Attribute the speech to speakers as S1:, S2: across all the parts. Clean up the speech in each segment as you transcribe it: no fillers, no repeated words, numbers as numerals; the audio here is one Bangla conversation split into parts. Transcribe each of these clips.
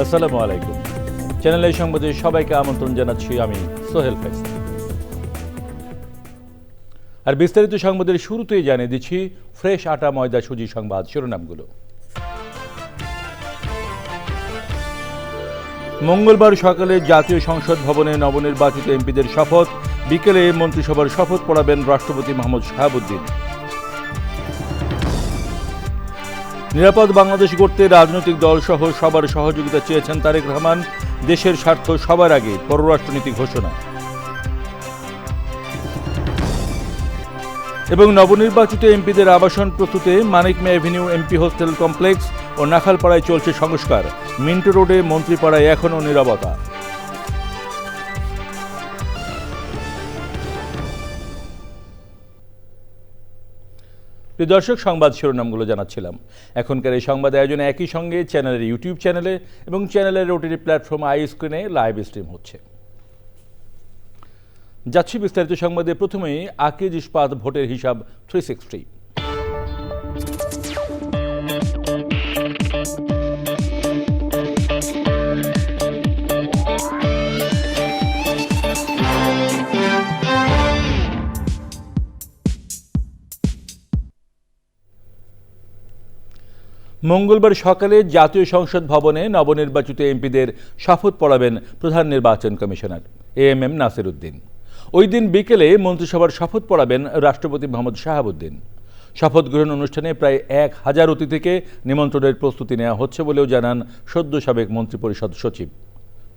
S1: আসসালামু আলাইকুম। চ্যানেলের সংবাদে সবাইকে আমন্ত্রণ জানাচ্ছি আমি সোহেল ফেসল। আর বিস্তারিত সংবাদের শুরুতেই জানিয়ে দিচ্ছি ফ্রেশ আটা ময়দা সুজি সংবাদ শিরোনামগুলো। মঙ্গলবার সকালে জাতীয় সংসদ ভবনে নবনির্বাচিত এমপিদের শপথ, বিকেলে মন্ত্রিসভার শপথ পড়াবেন রাষ্ট্রপতি মোহাম্মদ শাহাবুদ্দিন। নিরাপদ বাংলাদেশ গড়তে রাজনৈতিক দলসহ সবার সহযোগিতা চেয়েছেন তারেক রহমান। দেশের স্বার্থ সবার আগে, পররাষ্ট্রনীতি ঘোষণা। এবং নবনির্বাচিত এমপিদের আবাসন প্রস্তুতে মানিক মে এভিনিউ এমপি হোস্টেল কমপ্লেক্স ও নাখালপাড়ায় চলছে সংস্কার। মিন্টো রোডে মন্ত্রীপাড়ায় এখনও নীরবতা। প্রিয় দর্শক, সংবাদ শিরোনামগুলো জানাচ্ছিলাম। এখনকার এই সংবাদ আয়োজনে একই সঙ্গে চ্যানেলের ইউটিউব চ্যানেলে এবং চ্যানেলের ওটিটি প্ল্যাটফর্ম আই স্ক্রিনে লাইভ স্ট্রিম হচ্ছে। যাচ্ছি বিস্তারিত সংবাদে। প্রথমেই আকিজ ইস্পাত ভোটের হিসাব 360। মঙ্গলবার সকালে জাতীয় সংসদ ভবনে নবনির্বাচিত এমপিদের শপথ পড়াবেন প্রধান নির্বাচন কমিশনার এএমএম নাসির উদ্দিন। ওই দিন বিকেলে মন্ত্রিসভার শপথ পড়াবেন রাষ্ট্রপতি মোহাম্মদ শাহাবুদ্দিন। শপথ গ্রহণ অনুষ্ঠানে প্রায় 1000 অতিথিকে নিমন্ত্রণের প্রস্তুতি নেওয়া হচ্ছে বলেও জানান সদ্য সাবেক মন্ত্রিপরিষদ সচিব।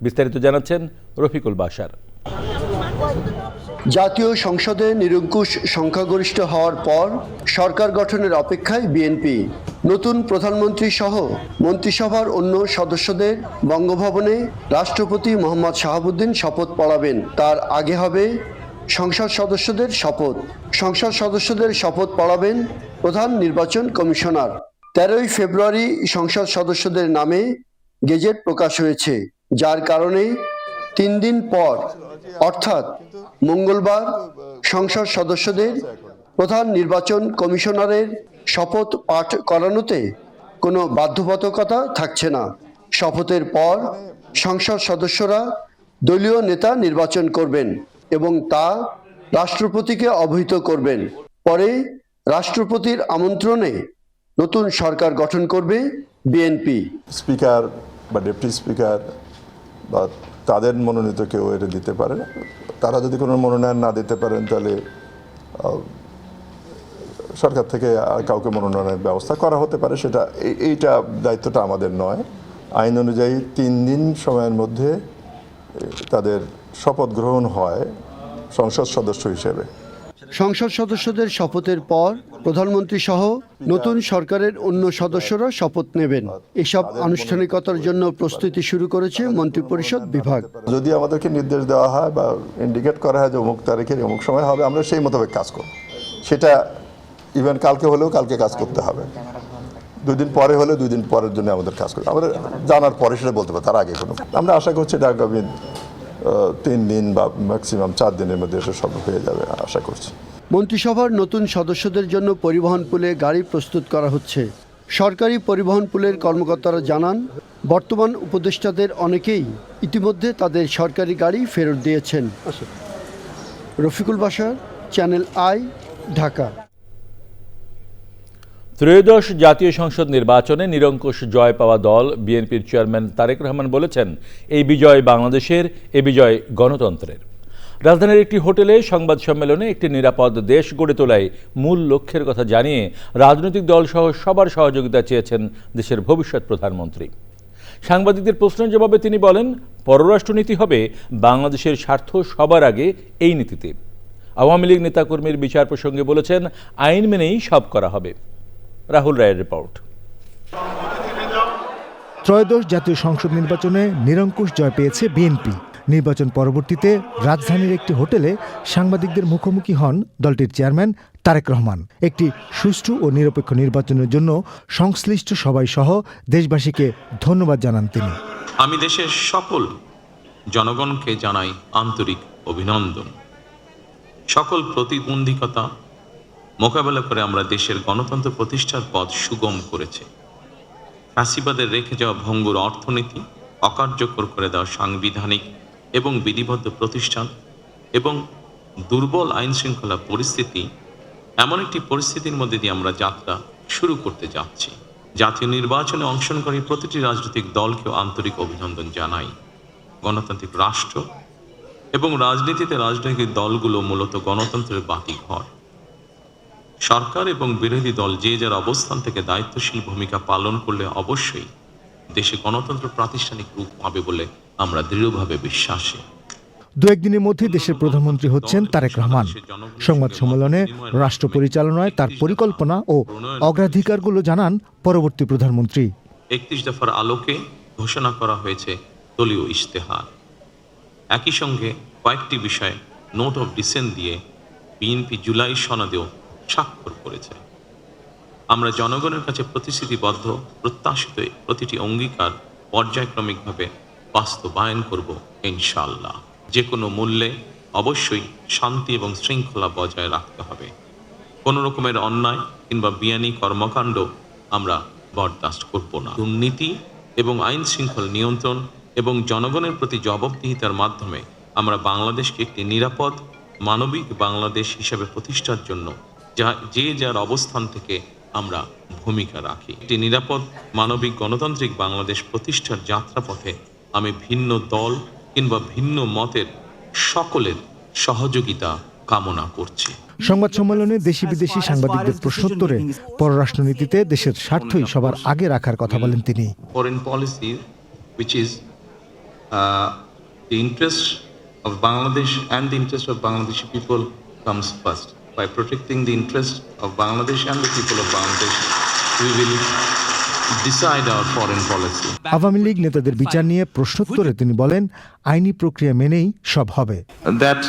S1: বিস্তারিত জানাচ্ছেন রফিকুল বাশার।
S2: জাতীয় সংসদে নিরঙ্কুশ সংখ্যাগরিষ্ঠ হওয়ার পর সরকার গঠনের অপেক্ষায় বিএনপি। নতুন প্রধানমন্ত্রী সহ মন্ত্রিসভার অন্য সদস্যদের বঙ্গভবনে রাষ্ট্রপতি মোহাম্মদ শাহাবুদ্দিন শপথ পড়াবেন। তার আগে হবে সংসদ সদস্যদের শপথ। সংসদ সদস্যদের শপথ পড়াবেন প্রধান নির্বাচন কমিশনার। 13ই ফেব্রুয়ারি সংসদ সদস্যদের নামে গেজেট প্রকাশ হয়েছে, যার কারণে 3 দিন পর অর্থাৎ মঙ্গলবার সংসদ সদস্যদের প্রধান নির্বাচন কমিশনারের শপথ পাঠ করানোতে কোনো বাধ্যবাধকতা থাকছে না। শপথের পর সংসদ সদস্যরা দলীয় নেতা নির্বাচন করবেন এবং তা রাষ্ট্রপতিকে অবহিত করবেন। পরে রাষ্ট্রপতির আমন্ত্রণে নতুন সরকার গঠন করবে বিএনপি।
S3: স্পিকার বা ডেপুটি স্পিকার বা তাদের মনোনীত কেউ এটা দিতে পারে। তারা যদি কোনো মনোনয়ন না দিতে পারেন তাহলে সরকার থেকে আর কাউকে মনোনয়নের ব্যবস্থা করা হতে পারে। সেটা এইটা দায়িত্বটা আমাদের নয়। আইন অনুযায়ী 3 দিন সময়ের মধ্যে তাদের শপথ গ্রহণ হয় সংসদ সদস্য হিসেবে।
S2: সংসদ সদস্যদের শপথের পর প্রধানমন্ত্রী সহ নতুন সরকারের অন্য সদস্যরা শপথ নেবেন। এসব আনুষ্ঠানিকতার জন্য প্রস্তুতি শুরু করেছে মন্ত্রিপরিষদ বিভাগ।
S3: যদি আমাদেরকে নির্দেশ দেওয়া হয় বা ইন্ডিকেট করা হয় যে অমুক তারিখের অমুক সময় হবে, আমরা সেই মোতাবেক কাজ করব। সেটা ইভেন কালকে হলেও কালকে কাজ করতে হবে, 2 দিন পরে হলে 2 দিন পরের জন্য আমাদের কাজ করতে হবে। আমাদের জানার পরে সেটা বলতে পারে, তার আগে কোনো। আমরা আশা করছি এটা আগামী 3 দিন বা ম্যাক্সিমাম 4 দিনের মধ্যে এটা সব হয়ে যাবে আশা করছি।
S2: মন্ত্রিসভার নতুন সদস্যদের জন্য পরিবহন পুলে গাড়ি প্রস্তুত করা হচ্ছে। সরকারি পরিবহন পুলের কর্মকর্তারা জানান, বর্তমান উপদেষ্টাদের অনেকেই ইতিমধ্যে তাদের সরকারি গাড়ি ফেরত দিয়েছেন। Rafiqul Bashar, channel I, Dhaka.
S1: ত্রয়োদশ জাতীয় সংসদ নির্বাচনে নিরঙ্কুশ জয় পাওয়া দল বিএনপির চেয়ারম্যান তারেক রহমান বলেছেন, এই বিজয় বাংলাদেশের, এ বিজয় গণতন্ত্রের। রাজধানীর একটি হোটেলে সংবাদ সম্মেলনে একটি নিরাপদ দেশ গড়ে তোলায় মূল লক্ষ্যের কথা জানিয়ে রাজনৈতিক দলসহ সবার সহযোগিতা চেয়েছেন দেশের ভবিষ্যৎ প্রধানমন্ত্রী। সাংবাদিকদের প্রশ্নের জবাবে তিনি বলেন, পররাষ্ট্রনীতি হবে বাংলাদেশের স্বার্থ সবার আগে, এই নীতিতে। আওয়ামী লীগ নেতাকর্মীর বিচার প্রসঙ্গে বলেছেন, আইন মেনেই সব করা হবে। রাহুল রায়ের রিপোর্ট।
S4: ত্রয়োদশ জাতীয় সংসদ নির্বাচনে নিরঙ্কুশ জয় পেয়েছে বিএনপি। নির্বাচন পরবর্তীতে রাজধানীর একটি হোটেলে সাংবাদিকদের মুখোমুখি হন দলটির চেয়ারম্যান তারেক রহমান। একটি সুষ্ঠু ও নিরপেক্ষ নির্বাচনের জন্য সংশ্লিষ্ট সবাই সহ দেশবাসীকে ধন্যবাদ জানান তিনি।
S5: আমি দেশের সকল জনগণকে জানাই আন্তরিক অভিনন্দন। সকল প্রতিবন্ধকতা মোকাবেলা করে আমরা দেশের গণতন্ত্র প্রতিষ্ঠার পথ সুগম করেছি। ফ্যাসিবাদের রেখে যাওয়া ভঙ্গুর অর্থনীতি অকার্যকর করে দেওয়া সাংবিধানিক এবং বিধিবদ্ধ প্রতিষ্ঠান এবং দুর্বল আইন শৃঙ্খলা পরিস্থিতি, এমন একটি পরিস্থিতির মধ্যে দিয়ে আমরা যাত্রা শুরু করতে যাচ্ছি। জাতীয় নির্বাচনে অংশগ্রহণকারী প্রতিটি রাজনৈতিক দলকেও আন্তরিক অভিনন্দন জানাই। গণতান্ত্রিক রাষ্ট্র এবং রাজনীতিতে রাজনৈতিক দলগুলো মূলত গণতন্ত্রের বাতিঘর। সরকার এবং বিরোধী দল যে যার অবস্থান থেকে দায়িত্বশীল ভূমিকা পালন করলে অবশ্যই দেশে গণতন্ত্র প্রাতিষ্ঠানিক রূপ পাবে বলে আমরা দৃঢ়ভাবে বিশ্বাসী।
S4: দু একদিনের মধ্যে দেশের প্রধানমন্ত্রী হচ্ছেন তারেক রহমান। সংবাদ সম্মেলনে রাষ্ট্র পরিচালনায় তার পরিকল্পনা ও অগ্রাধিকারগুলো জানান পরবর্তী প্রধানমন্ত্রী।
S5: 31 দফার আলোকে ঘোষণা করা হয়েছে দলীয় ইশতেহার। একই সঙ্গে কয়েকটি বিষয়ে নোট অফ ডিসেন্ট দিয়ে বিএনপি জুলাই সনদেও স্বাক্ষর করেছে। আমরা জনগণের কাছে প্রতিশ্রুতিবদ্ধ, প্রত্যাশিত প্রতিটি অঙ্গীকার পর্যায়ক্রমিকভাবে বাস্তবায়ন করব ইনশাআল্লাহ। যে কোনো মূল্যে অবশ্যই শান্তি এবং শৃঙ্খলা বজায় রাখতে হবে। কোনো রকমের অন্যায় কিংবা বেআইনি কর্মকাণ্ড আমরা বরদাস্ত করব না। দুর্নীতি এবং আইন শৃঙ্খলা নিয়ন্ত্রণ এবং জনগণের প্রতি জবাবদিহিতার মাধ্যমে আমরা বাংলাদেশকে একটি নিরাপদ মানবিক বাংলাদেশ হিসেবে প্রতিষ্ঠার জন্য যে যার অবস্থান থেকে আমরা ভূমিকা রাখি। একটি নিরাপদ মানবিক গণতান্ত্রিক বাংলাদেশ প্রতিষ্ঠার যাত্রাপথে আমি ভিন্ন দল কিংবা ভিন্ন মতের সকলের সহযোগিতা কামনা করছি।
S4: সংবাদ সম্মেলনে দেশি বিদেশি সাংবাদিকদের প্রশ্নোত্তরে পররাষ্ট্রনীতিতে দেশের স্বার্থই সবার আগে রাখার কথা বলেন তিনি।
S5: Foreign policy which is the interest of Bangladesh and the interest of Bangladeshi people comes first. By protecting the interest of Bangladesh and the people of Bangladesh, we will decide our foreign policy.
S4: Awami League নেতাদের বিচার নিয়ে প্রশ্নোত্তরে তিনি বলেন, আইনি প্রক্রিয়া মেনেই সব হবে।
S6: That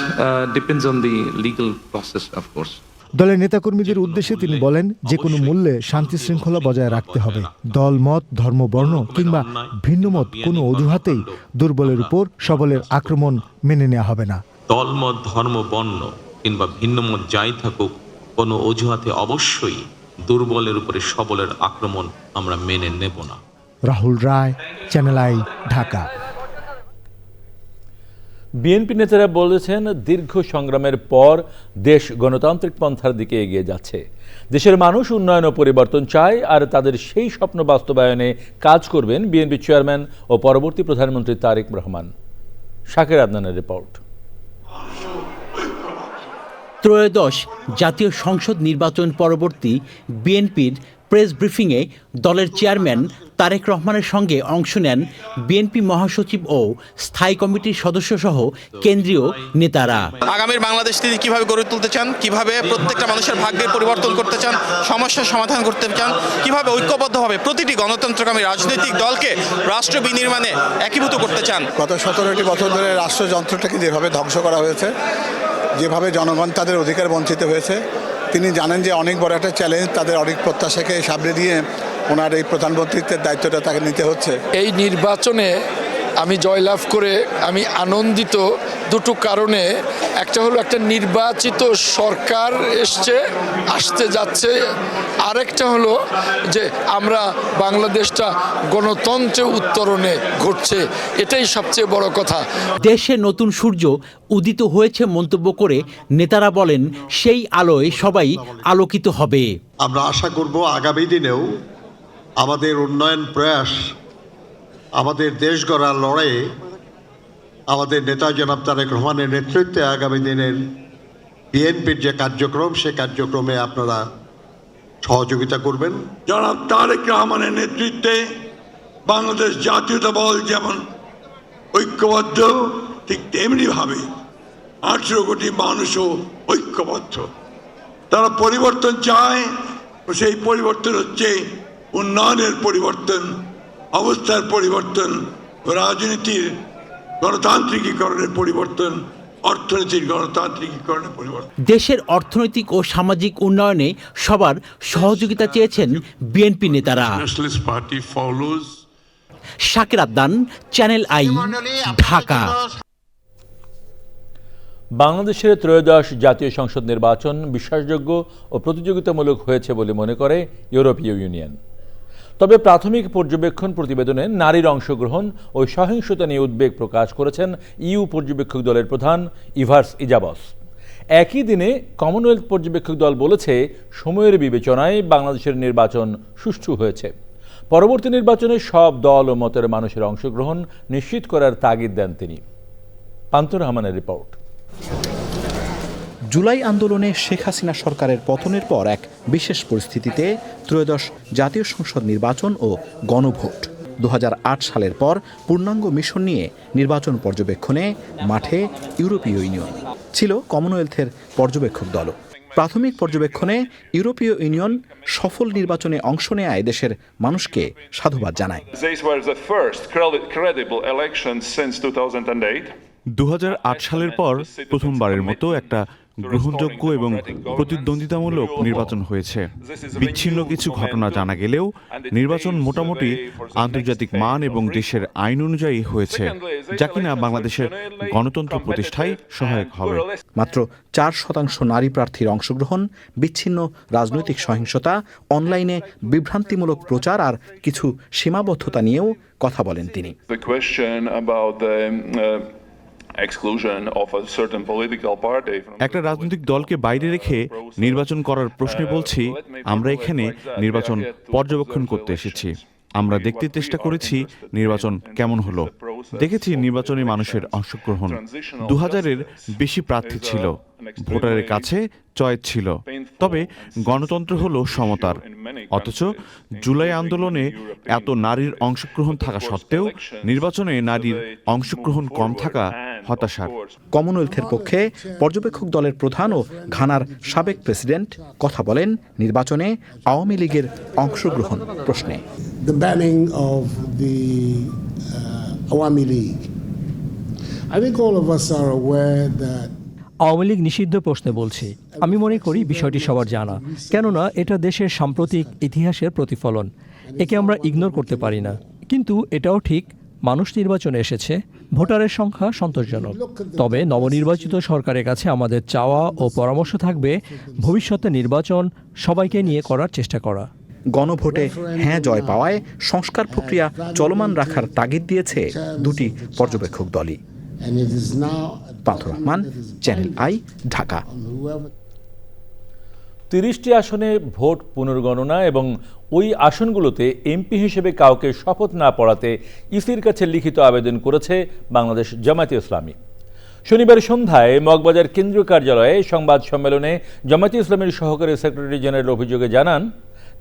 S6: depends on the legal process, of course.
S4: দলের নেতাকর্মীদের উদ্দেশ্যে তিনি বলেন, যে কোনো মূল্যে শান্তি শৃঙ্খলা বজায় রাখতে হবে। দল মত, ধর্ম, বর্ণ কিংবা ভিন্নমত কোনো অজুহাতেই দুর্বলের উপর সবলের আক্রমণ মেনে নেওয়া হবে না।
S5: দল মত, ধর্ম, বর্ণ কিংবা ভিন্নমত যাই থাকুক, কোনো অজুহাতে অবশ্যই দুর্বলের উপরে সবলের আক্রমণ আমরা মেনে নেব না।
S4: রাহুল রায়, চ্যানেল আই, ঢাকা।
S1: বিএনপি নেতারা বলেছেন, দীর্ঘ সংগ্রামের পর দেশ গণতান্ত্রিক পন্থার দিকে এগিয়ে যাচ্ছে। দেশের মানুষ উন্নয়ন ও পরিবর্তন চায়, আর তাদের সেই স্বপ্ন বাস্তবায়নে কাজ করবেন বিএনপি চেয়ারম্যান ও পরবর্তী প্রধানমন্ত্রী তারেক রহমান। শাকির আদনানের রিপোর্ট।
S7: ত্রয়োদশ জাতীয় সংসদ নির্বাচন পরবর্তী বিএনপির প্রেস ব্রিফিংয়ে দলের চেয়ারম্যান তারেক রহমানের সঙ্গে অংশ নেন বিএনপি মহাসচিব ও স্থায়ী কমিটির সদস্যসহ কেন্দ্রীয় নেতারা।
S8: আগামীর বাংলাদেশ তিনি কিভাবে গড়ে তুলতে চান, কিভাবে প্রত্যেকটা মানুষের ভাগ্যের পরিবর্তন করতে চান, সমস্যার সমাধান করতে চান, কিভাবে ঐক্যবদ্ধভাবে প্রতিটি গণতন্ত্রকামী রাজনৈতিক দলকে রাষ্ট্র বিনির্মাণে একীভূত করতে চান।
S9: গত 17টি বছর ধরে রাষ্ট্রযন্ত্রটাকে যেভাবে ধ্বংস করা হয়েছে, যেভাবে জনগণ তাদের অধিকার বঞ্চিত হয়েছে, তিনি জানেন যে অনেক বড় একটা চ্যালেঞ্জ, তাদের অনেক প্রত্যাশাকে সামনে দিয়ে ওনার এই প্রধানমন্ত্রীত্বের দায়িত্বটা তাকে নিতে হচ্ছে।
S10: এই নির্বাচনে আমি জয়লাভ করে আমি আনন্দিত দুটো কারণে। একটা হলো একটা নির্বাচিত সরকার আসতে যাচ্ছে, আরেকটা হলো যে আমরা বাংলাদেশটা গণতন্ত্রের উত্তরণে ঘটছে, এটাই সবচেয়ে বড় কথা।
S7: দেশে নতুন সূর্য উদিত হয়েছে মন্তব্য করে নেতারা বলেন, সেই আলোয় সবাই আলোকিত হবে।
S11: আমরা আশা করব আগামী দিনেও আমাদের উন্নয়ন প্রয়াস, আমাদের দেশ গড়ার লড়াইয়ে আমাদের নেতা জনাব তারেক রহমানের নেতৃত্বে আগামী দিনের বিএনপির যে কার্যক্রম, সে কার্যক্রমে আপনারা সহযোগিতা করবেন।
S12: জনাব তারেক রহমানের নেতৃত্বে বাংলাদেশ জাতীয়তাবাদী দল যেমন ঐক্যবদ্ধ, ঠিক তেমনিভাবে 18 কোটি মানুষও ঐক্যবদ্ধ। তারা পরিবর্তন চায়, সেই পরিবর্তন হচ্ছে উন্নয়নের পরিবর্তন, অবস্থার পরিবর্তন, রাজনীতির গণতান্ত্রিকীকরণের পরিবর্তন, অর্থনীতির গণতান্ত্রিকীকরণের পরিবর্তন।
S7: দেশের অর্থনৈতিক ও সামাজিক উন্নয়নে সবার সহযোগিতা চেয়েছেন বিএনপি নেতারা। Shakir Adnan, channel I, Dhaka.
S1: বাংলাদেশের ত্রয়োদশ জাতীয় সংসদ নির্বাচন বিশ্বাসযোগ্য ও প্রতিযোগিতামূলক হয়েছে বলে মনে করে ইউরোপীয় ইউনিয়ন। তবে প্রাথমিক পর্যবেক্ষণ প্রতিবেদনে নারীর অংশগ্রহণ ও সহিংসতা নিয়ে উদ্বেগ প্রকাশ করেছেন ইইউ পর্যবেক্ষক দলের প্রধান ইভার্স ইজাবস। একই দিনে কমনওয়েলথ পর্যবেক্ষক দল বলেছে, সময়ের বিবেচনায় বাংলাদেশের নির্বাচন সুষ্ঠু হয়েছে। পরবর্তী নির্বাচনে সব দল ও মতের মানুষের অংশগ্রহণ নিশ্চিত করার তাগিদ দেন তিনি। পান্তুর রহমানের রিপোর্ট।
S13: জুলাই আন্দোলনে শেখ হাসিনা সরকারের পতনের পর এক বিশেষ পরিস্থিতিতে ত্রয়োদশ জাতীয় সংসদ নির্বাচন ও গণভোট 2008 সালের পর পূর্ণাঙ্গ মিশন নিয়ে নির্বাচন পর্যবেক্ষণে মাঠে ইউরোপীয় ইউনিয়ন, ছিল কমনওয়েলথের পর্যবেক্ষক দলও। প্রাথমিক পর্যবেক্ষণে ইউরোপীয় ইউনিয়ন সফল নির্বাচনে অংশ নেয় দেশের মানুষকে সাধুবাদ জানায়।
S14: 2008 সালের পর প্রথমবারের মতো একটা গ্রহণযোগ্য এবং প্রতিদ্বন্দ্বিতামূলক নির্বাচন হয়েছে। বিচ্ছিন্ন কিছু ঘটনা জানা গেলেও নির্বাচন মোটামুটি আন্তর্জাতিক মান এবং দেশের আইন অনুযায়ী হয়েছে, যা কিনা বাংলাদেশের গণতন্ত্র প্রতিষ্ঠায় সহায়ক হবে।
S13: মাত্র 4% নারী প্রার্থীর অংশগ্রহণ, বিচ্ছিন্ন রাজনৈতিক সহিংসতা, অনলাইনে বিভ্রান্তিমূলক প্রচার আর কিছু সীমাবদ্ধতা নিয়েও কথা বলেন তিনি।
S14: একটা রাজনৈতিক দলকে বাইরে রেখে নির্বাচন করার প্রশ্নে বলছি, আমরা এখানে নির্বাচন পর্যবেক্ষণ করতে এসেছি। আমরা দেখতে চেষ্টা করেছি নির্বাচন কেমন হলো। দেখেছি নির্বাচনে মানুষের অংশগ্রহণ। 2000-এর বেশি প্রার্থী ছিল, ভোটারের কাছে চয়েস ছিল। তবে গণতন্ত্র হলো সমতার। অথচ জুলাই আন্দোলনে এত নারীর অংশগ্রহণ থাকা সত্ত্বেও নির্বাচনে নারীর অংশগ্রহণ কম থাকা হতাশার।
S13: কমনওয়েলথের পক্ষে পর্যবেক্ষক দলের প্রধান ও ঘানার সাবেক প্রেসিডেন্ট কথা বলেন নির্বাচনে আওয়ামী লীগের অংশগ্রহণ প্রশ্নে।
S15: The banning of the Awami League. I think all of us are aware that
S16: Awami League নিষিদ্ধ প্রশ্নে বলছি, আমি মনে করি বিষয়টি সবার জানা, কেননা এটা দেশের সাম্প্রতিক ইতিহাসের প্রতিফলন। একে আমরা ইগনোর করতে পারি না। কিন্তু এটাও ঠিক, মানুষ নির্বাচনে এসেছে, ভোটারের সংখ্যা সন্তোষজনক। তবে নবনির্বাচিত সরকারের কাছে আমাদের চাওয়া ও পরামর্শ থাকবে ভবিষ্যতে নির্বাচন সবাইকে নিয়ে করার চেষ্টা করা।
S13: গণভোটে হ্যাঁ জয় পাওয়ায় সংস্কার প্রক্রিয়া চলমান রাখার তাগিদ দিয়েছে দুটি পর্যবেক্ষক দলই। পান্তুর রহমান, চ্যানেল আই, ঢাকা।
S1: 30টি আসনে ভোট পুনর্গণনা এবং ওই আসনগুলোতে এমপি হিসেবে কাউকে শপথ না পড়াতে ইসির কাছে লিখিত আবেদন করেছে বাংলাদেশ জামায়াতে ইসলামী। শনিবার সন্ধ্যায় মগবাজার কেন্দ্রীয় কার্যালয়ে সংবাদ সম্মেলনে জামায়াতে ইসলামীর সহকারী সেক্রেটারি জেনারেল অভিযোগে জানান,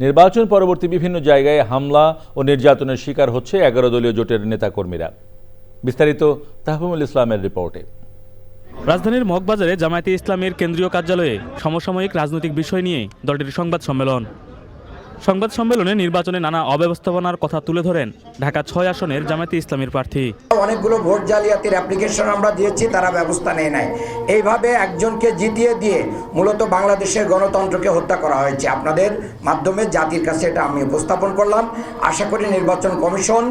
S1: নির্বাচন পরবর্তী বিভিন্ন জায়গায় হামলা ও নির্যাতনের শিকার হচ্ছে 11 দলীয় জোটের নেতাকর্মীরা। বিস্তারিত তাহফিমুল ইসলামের রিপোর্টে।
S17: রাজধানীর মগবাজারে জামায়াতে ইসলামীর কেন্দ্রীয় কার্যালয়ে সমসাময়িক রাজনৈতিক বিষয় নিয়ে দলটির সংবাদ সম্মেলনে নির্বাচনে নানা অব্যবস্থাপনার কথা তুলে ধরেন ঢাকা 6 আসনের জামায়াতে ইসলামীর প্রার্থী।
S18: অনেকগুলো ভোট জালিয়াতির অ্যাপ্লিকেশন আমরা দিয়েছি, তারা ব্যবস্থা নেয় নাই। এইভাবে একজনকে জিতিয়ে দিয়ে মূলত বাংলাদেশের গণতন্ত্রকে হত্যা করা হয়েছে। আপনাদের মাধ্যমে জাতির কাছে এটা আমি উপস্থাপন করলাম। আশা করি নির্বাচন কমিশন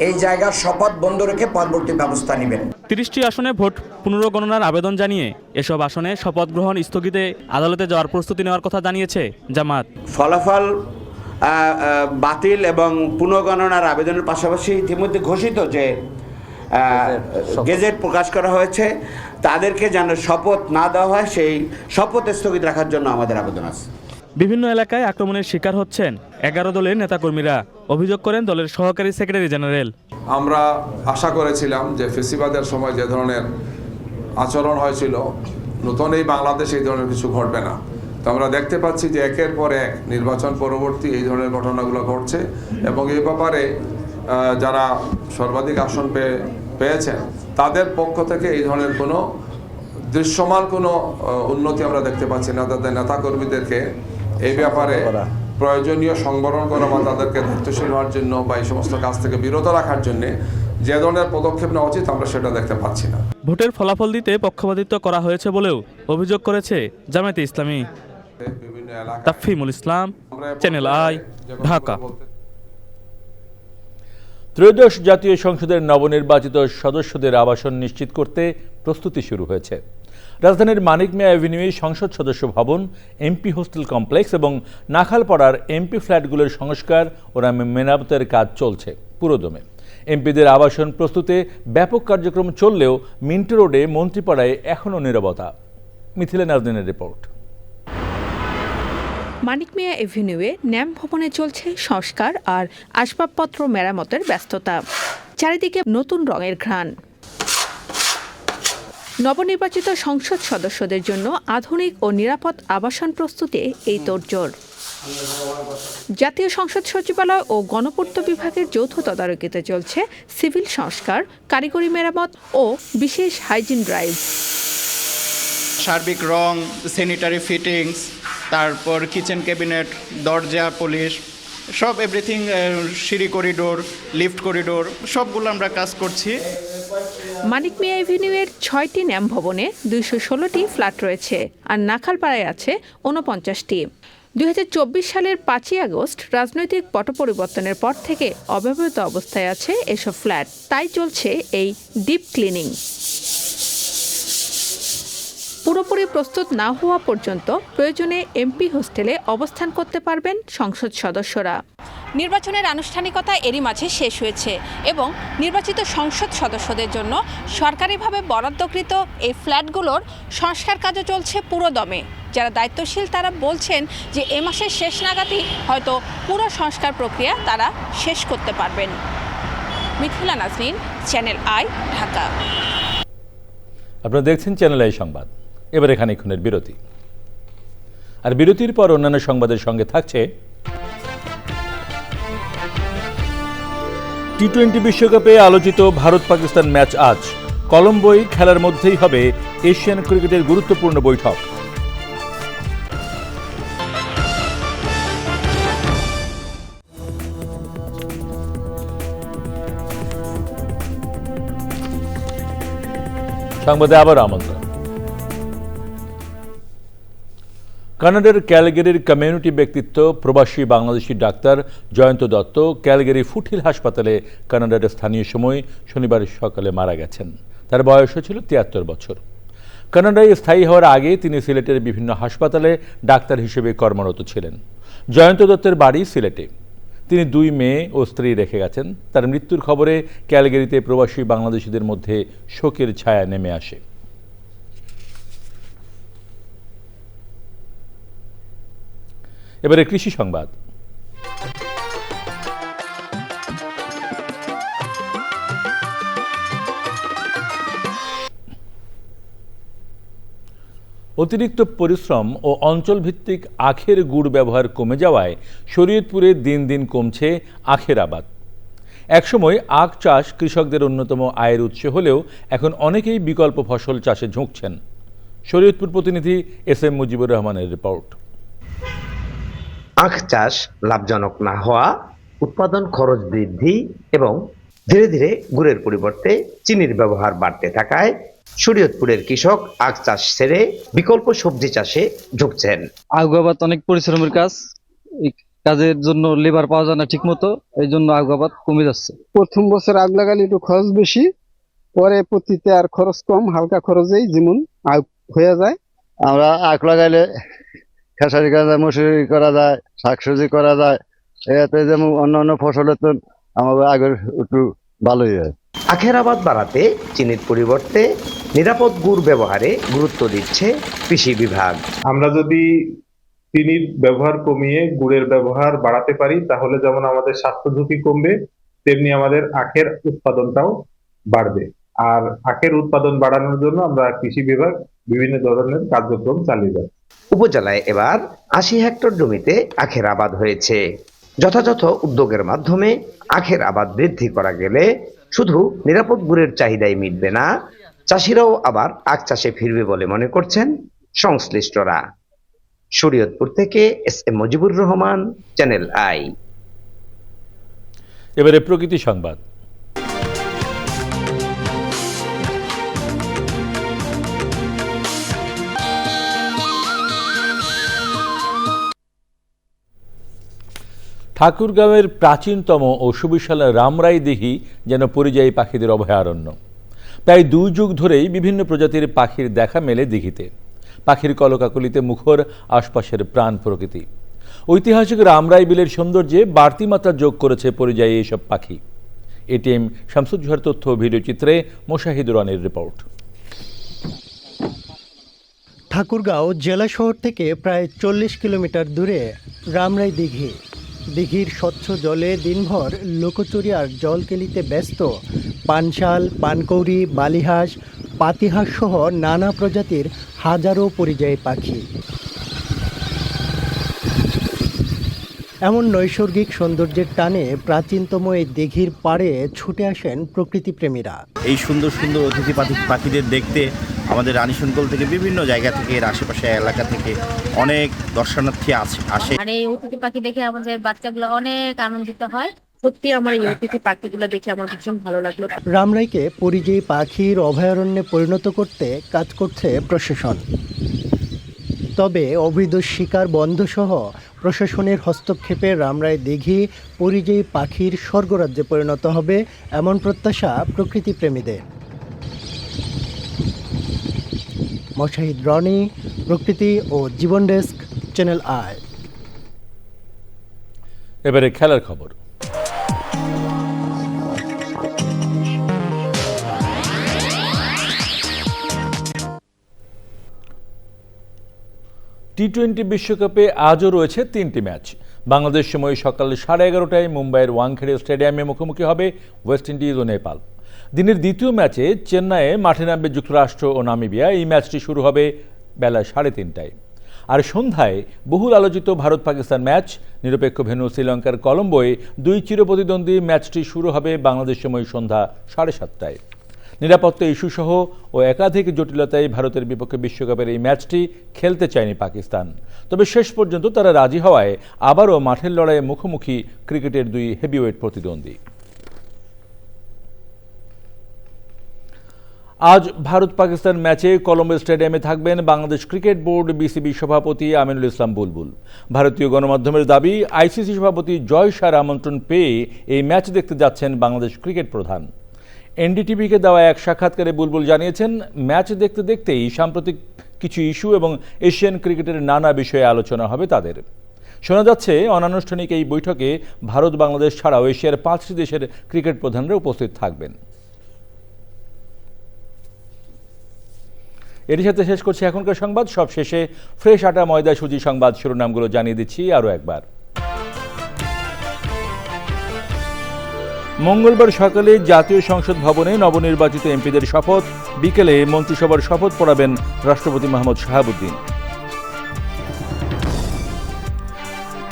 S18: এই জায়গার শপথ বন্ধ রেখে পরবর্তী ব্যবস্থা নেবেন।
S17: 30টি আসনে ভোট পুনর্গণনার আবেদন জানিয়ে এসব আসনে শপথ গ্রহণ স্থগিতে আদালতে যাওয়ার প্রস্তুতি নেওয়ার কথা জানিয়েছে জামাত।
S19: ফলাফল বাতিল এবং পুনর্গণনার আবেদনের পাশাপাশি ইতিমধ্যে ঘোষিত যে গেজেট প্রকাশ করা হয়েছে, তাদেরকে যেন শপথ না দেওয়া হয়, সেই শপথ স্থগিত রাখার জন্য আমাদের আবেদন আছে।
S17: বিভিন্ন এলাকায় আক্রমণের শিকার হচ্ছেন 11 দলের নেতাকর্মীরা, অভিযোগ করেন দলের সহকারী সেক্রেটারি জেনারেল।
S20: আমরা আশা করেছিলাম যে ফেসিবাদের সময় যে ধরনের আচরণ হয়েছিল, নতুন এই বাংলাদেশে এই ধরনের কিছু ঘটবে না। তো আমরা দেখতে পাচ্ছি যে একের পর এক নির্বাচন পরবর্তী এই ধরনের ঘটনাগুলো ঘটছে এবং এই ব্যাপারে যারা সর্বাধিক আসন পেয়েছেন তাদের পক্ষ থেকে এই ধরনের কোনো দৃশ্যমান কোনো উন্নতি আমরা দেখতে পাচ্ছি না। তাদের নেতাকর্মীদেরকে এই ব্যাপারে প্রয়োজনীয় সংবরণ করা বা তাদেরকে দায়িত্বশীল হওয়ার জন্য বা এই সমস্ত কাজ থেকে বিরত রাখার জন্য যে ধরনের পদক্ষেপ নেওয়া উচিত আমরা সেটা দেখতে পাচ্ছি না।
S17: ভোটের ফলাফল দিতে পক্ষপাতিত্ব করা হয়েছে বলেও অভিযোগ করেছে জামায়াতে ইসলামী। তাফহিমুল ইসলাম, চ্যানেল আই, ঢাকা।
S1: ত্রয়োদশ জাতীয় সংসদের নবনির্বাচিত সদস্যদের আবাসন নিশ্চিত করতে প্রস্তুতি শুরু হয়েছে। রাজধানীর মানিক মিয়া অ্যাভিনিউয়ে সংসদ সদস্য ভবন, এমপি হোস্টেল কমপ্লেক্স এবং নাখালপাড়ার এমপি ফ্ল্যাটগুলোর সংস্কার ও মেরামতের কাজ চলছে পুরোদমে। এমপিদের আবাসন প্রস্তুতে ব্যাপক কার্যক্রম চললেও মিন্টো রোডে মন্ত্রীপাড়ায় এখনও নীরবতা। মিথিলা নাজনীনের রিপোর্ট।
S21: মানিক মিয়া এভিনিউয়ে ন্যাম ভবনে চলছে সংস্কার আর আসবাবপত্র মেরামতের ব্যস্ততা। চারিদিকে নতুন রঙের ঘ্রাণ। নবনির্বাচিত সংসদ সদস্যদের জন্য আধুনিক ও নিরাপদ আবাসন প্রস্তুতে এই তোড়জোড়। জাতীয় সংসদ সচিবালয় ও গণপূর্ত বিভাগের যৌথ তদারকিতে চলছে সিভিল সংস্কার, কারিগরি মেরামত ও বিশেষ হাইজিন ড্রাইভ।
S22: সার্বিক রং, স্যানিটারি ফিটিংস, তারপর কিচেন ক্যাবিনেট, দরজা পলিশ, সব এভরিথিং, সিঁড়ি করিডোর, লিফট করিডোর, সবগুলো আমরা কাজ করছি।
S21: মানিক মিয়া এভিনিউয়ের 6টি ন্যাম ভবনে 216টি ফ্ল্যাট রয়েছে আর নাখালপাড়ায় আছে 49টি। 2024 সালের 5ই আগস্ট রাজনৈতিক পট পরিবর্তনের পর থেকে অব্যবহৃত অবস্থায় আছে এসব ফ্ল্যাট, তাই চলছে এই ডিপ ক্লিনিং। পুরোপুরি প্রস্তুত না হওয়া পর্যন্ত প্রয়োজনে এমপি হোস্টেলে অবস্থান করতে পারবেন সংসদ সদস্যরা। নির্বাচনের আনুষ্ঠানিকতা এরই মাঝে শেষ হয়েছে এবং নির্বাচিত সংসদ সদস্যদের জন্য সরকারিভাবে বরাদ্দকৃত এই ফ্ল্যাটগুলোর সংস্কার কাজও চলছে পুরোদমে। যারা দায়িত্বশীল তারা বলছেন যে এ মাসের শেষ নাগাদই হয়তো পুরো সংস্কার প্রক্রিয়া তারা শেষ করতে পারবেন। Mithila Nazneen, channel I, Dhaka.
S1: আপনারা দেখছেন চ্যানেল আই সংবাদ। এবার খানিকক্ষণের বিরতি, আর বিরতির পর অন্যান্য সংবাদের সঙ্গে থাকছে টি-20 বিশ্বকাপে আলোচিত ভারত পাকিস্তান ম্যাচ আজ। কলম্বোয় খেলার মধ্যেই হবে এশিয়ান ক্রিকেটের গুরুত্বপূর্ণ বৈঠক। সংবাদে আবার আমন্ত্রণ। কানাডার ক্যালগেরির কমিউনিটি ব্যক্তিত্ব প্রবাসী Bangladeshi doctor Jayanta Dutta Calgary foothill হাসপাতালে কানাডার স্থানীয় সময় শনিবার সকালে মারা গেছেন। তার বয়স ছিল 73 বছর। কানাডায় স্থায়ী হওয়ার আগে তিনি সিলেটের বিভিন্ন হাসপাতালে ডাক্তার হিসেবে কর্মরত ছিলেন। জয়ন্ত দত্তের বাড়ি সিলেটে। তিনি 2 মেয়ে ও স্ত্রী রেখে গেছেন। তার মৃত্যুর খবরে ক্যালগেরিতে প্রবাসী বাংলাদেশিদের মধ্যে শোকের ছায়া নেমে আসে। এবারে কৃষি সংবাদ। অতিরিক্ত পরিশ্রম ও অঞ্চলভিত্তিক আখের গুড় ব্যবহার কমে যাওয়ায় শরীয়তপুরে দিন দিন কমছে আখের আবাদ। একসময় আখ চাষ কৃষকদের অন্যতম আয়ের উৎস হলেও এখন অনেকেই বিকল্প ফসল চাষে ঝুঁকছেন। শরীয়তপুর প্রতিনিধি এস.এম. মুজিবুর রহমানের রিপোর্ট।
S23: আখ চাষ লাভজনক না হওয়া, উৎপাদন খরচ বৃদ্ধি এবং ধীরে ধীরে গুড়ের পরিবর্তে চিনির ব্যবহার বাড়তে থাকায় শরীয়তপুরের কৃষক আখ চাষ ছেড়ে বিকল্প সবজি চাষে ঝুঁকছেন।
S24: আখ আবাদ অনেক পরিশ্রমের কাজ, এই কাজের জন্য লেবার পাওয়া যায় না ঠিক মতো, এই জন্য আখ আবাদ কমে যাচ্ছে।
S25: প্রথম বছর আখ লাগালে একটু খরচ বেশি, পরে প্রতিতে আর খরচ কম, হালকা খরচেই যেমন আখ হয়ে যায়।
S26: আমরা আখ লাগাইলে খেসারি করা যায়, মসুরি করা যায়, শাকসবজি করা যায়, এতে যেমন অন্যান্য ফসলের তো আমাদের আগের একটু ভালোই হয়।
S23: আখের আবাদ বাড়াতে চিনির পরিবর্তে নিরাপদ গুড় ব্যবহারে গুরুত্ব দিচ্ছে কৃষি বিভাগ।
S27: আমরা যদি চিনির ব্যবহার কমিয়ে গুড়ের ব্যবহার বাড়াতে পারি তাহলে যেমন আমাদের স্বাস্থ্য ঝুঁকি কমবে, তেমনি আমাদের আখের উৎপাদনটাও বাড়বে। আর আখের উৎপাদন বাড়ানোর জন্য আমরা কৃষি বিভাগ বিভিন্ন ধরনের কার্যক্রম চালিয়ে যাচ্ছে।
S23: উপজেলায় এবার 80 হেক্টর জমিতে আখের আবাদ হয়েছে। যথাযথ উদ্যোগের মাধ্যমে আখের আবাদ বৃদ্ধি করা গেলে শুধু নিরাপদ গুড়ের চাহিদাই মিটবে না, চাষিরাও আবার আখ চাষে ফিরবে বলে মনে করছেন সংশ্লিষ্টরা। শরীয়তপুর থেকে SM. Mujibur Rahman, channel I.
S1: এবারে প্রকৃতি সংবাদ। ঠাকুরগাঁওয়ের প্রাচীনতম ও সুবিশাল রামরাই দিঘি যেন পরিযায়ী পাখিদের অভয়ারণ্য। প্রায় 2 যুগ ধরেই বিভিন্ন প্রজাতির পাখির দেখা মেলে দিঘিতে। পাখির কলকাকলিতে মুখর আশপাশের প্রাণ প্রকৃতি। ঐতিহাসিক রামরাই বিলের সৌন্দর্যে বাড়তি মাত্রা যোগ করেছে পরিযায়ী এসব পাখি। এটিএম শামসুজ্জোহার তথ্য ও ভিডিওচিত্রে মোশাহিদুর রনির রিপোর্ট।
S2: ঠাকুরগাঁও জেলা শহর থেকে প্রায় 40 কিলোমিটার দূরে রামরাই দিঘি। দিঘির স্বচ্ছ জলে দিনভর লোকচুরিয়ার জলকেলিতে ব্যস্ত পানশাল, পানকৌড়ি, বালিহাঁস, পাতিহাঁস সহ নানা প্রজাতির হাজারো পরিযায়ী পাখি। এমন নৈসর্গিক সৌন্দর্যের টানে প্রাচীনতম এই দিঘির পাড়ে ছুটে আসেন প্রকৃতিপ্রেমীরা।
S3: এই সুন্দর সুন্দর অতিথি পাখিদের দেখতে আমাদের রানীশঙ্কল থেকে বিভিন্ন জায়গা থেকে এর আশেপাশে এলাকা থেকে অনেক দর্শনার্থী আসে।
S4: আর এই অতিথি পাখি দেখে আমাদের বাচ্চাগুলো অনেক আনন্দিত হয়। সত্যি আমার এই অতিথি পাখিগুলো দেখে আমার ভীষণ ভালো লাগলো।
S2: রামরাইকে পরিযায়ী পাখির অভয়ারণ্যে পরিণত করতে কাজ করছে প্রশাসন। তবে অবৈধ শিকার বন্ধসহ প্রশাসনের হস্তক্ষেপে রামরাই দিঘি পরিযায়ী পাখির স্বর্গরাজ্যে পরিণত হবে এমন প্রত্যাশা প্রকৃতিপ্রেমীদের। মোশাহিদ রনি, প্রকৃতি ও জীবন ডেস্ক, চ্যানেল আই।
S1: এবারে খেলার খবর। টি-20 বিশ্বকাপে আজও রয়েছে 3টি ম্যাচ। বাংলাদেশ সময় সকাল 11:30টায় মুম্বাইয়ের ওয়াংখেড়ে স্টেডিয়ামে মুখোমুখি হবে ওয়েস্ট ইন্ডিজ ও নেপাল। দিনের দ্বিতীয় ম্যাচে চেন্নাইয়ে মাঠে নামবে যুক্তরাষ্ট্র ও নামিবিয়া। এই ম্যাচটি শুরু হবে বেলা 3:30টায়। আর সন্ধ্যায় বহুল আলোচিত ভারত পাকিস্তান ম্যাচ নিরপেক্ষ ভেন্যু শ্রীলঙ্কার কলম্বোয় 2 চিরপ্রতিদ্বন্দ্বী ম্যাচটি শুরু হবে বাংলাদেশ সময় সন্ধ্যা 7:30টায়। নিরাপত্তা ইস্যুসহ ও একাধিক জটিলতায় ভারতের বিপক্ষে বিশ্বকাপের এই ম্যাচটি খেলতে চায়নি পাকিস্তান। তবে শেষ পর্যন্ত তারা রাজি হওয়ায় আবারও মাঠের লড়াইয়ে মুখোমুখি ক্রিকেটের 2 হেভিওয়েট প্রতিদ্বন্দ্বী। আজ ভারত পাকিস্তান ম্যাচে কলম্বো স্টেডিয়ামে থাকবেন বাংলাদেশ ক্রিকেট বোর্ড বিসিবি সভাপতি আমিনুল ইসলাম বুলবুল। ভারতীয় গণমাধ্যমের দাবি, আইসিসি সভাপতি জয় শাহর আমন্ত্রণ পেয়ে এই ম্যাচ দেখতে যাচ্ছেন বাংলাদেশ ক্রিকেট প্রধান। এনডিটিভিকে দেওয়া এক সাক্ষাৎকারে বুলবুল জানিয়েছেন, ম্যাচ দেখতে দেখতেই সাম্প্রতিক কিছু ইস্যু এবং এশিয়ান ক্রিকেটের নানা বিষয়ে আলোচনা হবে তাদের। শোনা যাচ্ছে অনানুষ্ঠানিক এই বৈঠকে ভারত, বাংলাদেশ ছাড়াও এশিয়ার 5টি দেশের ক্রিকেট প্রধানরা উপস্থিত থাকবেন। এর সাথে শেষ করছি এখনকার সংবাদ। সব শেষে ফ্রেশ আটা ময়দা সুজি সংবাদ শিরোনামগুলো জানিয়ে দিচ্ছি আরও একবার। মঙ্গলবার সকালে জাতীয় সংসদ ভবনে নবনির্বাচিত এমপিদের শপথ। বিকেলে মন্ত্রিসভার শপথ পড়াবেন রাষ্ট্রপতি মোহাম্মদ শাহাবুদ্দিন।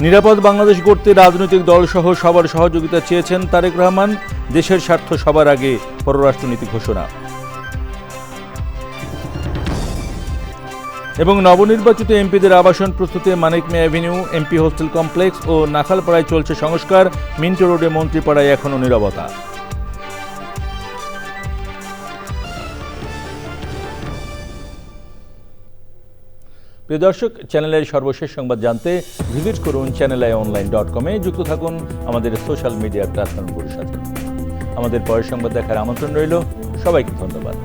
S1: নিরাপদ বাংলাদেশ গড়তে রাজনৈতিক দলসহ সবার সহযোগিতা চেয়েছেন তারেক রহমান। দেশের স্বার্থ সবার আগে, পররাষ্ট্রনীতি ঘোষণা। এবং নবনির্বাচিত এমপিদের আবাসন প্রস্তুতে মানিক মিয়া অ্যাভিনিউ, এমপি হোস্টেল কমপ্লেক্স ও নাখালপাড়ায় চলছে সংস্কার। মিন্টো রোডে মন্ত্রীপাড়ায় এখনও নীরবতা। প্রিয় দর্শক, চ্যানেলের সর্বশেষ সংবাদ জানতে ভিজিট করুন channelionline.com-এ। যুক্ত থাকুন আমাদের সোশ্যাল মিডিয়া প্ল্যাটফর্মগুলোর সাথে। আমাদের পরের সংবাদ দেখার আমন্ত্রণ রইল। সবাইকে ধন্যবাদ।